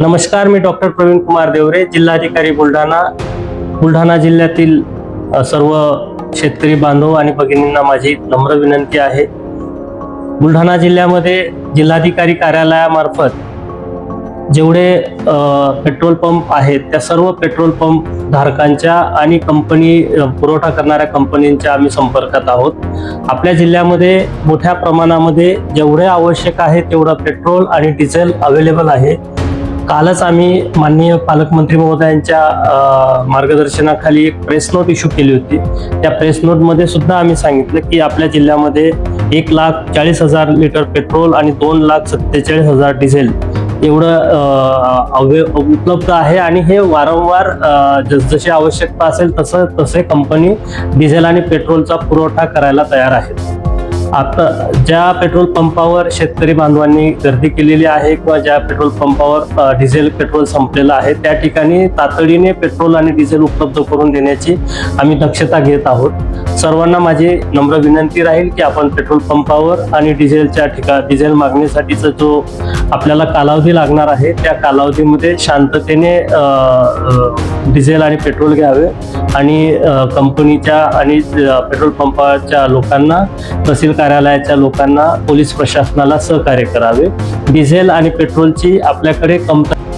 नमस्कार, मी डॉक्टर प्रवीण कुमार देवरे, जिल्हाधिकारी बुलढाणा जिल्ह्यातील सर्व शेतकरी बांधव आणि भगिनींना माझी नम्र विनंती आहे. बुलढाणा जिल्ह्यामध्ये जिल्हाधिकारी कार्यालयामार्फत जेवढे पेट्रोल पंप आहेत त्या सर्व पेट्रोल पंप धारकांच्या आणि कंपनी पुरवठा करणाऱ्या कंपनींच्या आम्ही संपर्कात आहोत. आपल्या जिल्ह्यामध्ये मोठ्या प्रमाणामध्ये जेवढे आवश्यक आहे तेवढं पेट्रोल आणि डिझेल अवेलेबल आहे. कालच आम्ही माननीय पालकमंत्री महोदयांच्या मार्गदर्शनाखाली एक प्रेस नोट इश्यू केली होती. त्या प्रेस नोटमध्ये सुद्धा आम्ही सांगितलं की आपल्या जिल्ह्यामध्ये 1,40,000 लिटर पेट्रोल आणि 2,47,000 डिझेल एवढं उपलब्ध आहे आणि हे वारंवार जशी आवश्यकता असेल तसे कंपनी डिझेल आणि पेट्रोलचा पुरवठा करायला तयार आहे. आता ज्या पेट्रोल पंपावर शेतकरी बांधवांनी गर्दी केलेली आहे किंवा ज्या पेट्रोल पंपावर डिझेल पेट्रोल संपलेलं आहे त्या ठिकाणी तातडीने पेट्रोल आणि डिझेल उपलब्ध करून देण्याची आम्ही दक्षता घेत आहोत. सर्वांना माझी नम्र विनंती राहील की आपण पेट्रोल पंपावर आणि डिझेल मागणीसाठीचा जो आपल्याला कालावधी लागणार आहे त्या कालावधीमध्ये शांततेने डिझेल आणि पेट्रोल घ्यावे आणि कंपनीच्या आणि पेट्रोल पंपाच्या लोकांना, तहसील कार्यालयाच्या लोकांना, पोलीस प्रशासनाला सहकार्य करावे. डिझेल आणि पेट्रोलची आपल्याकडे कमतरता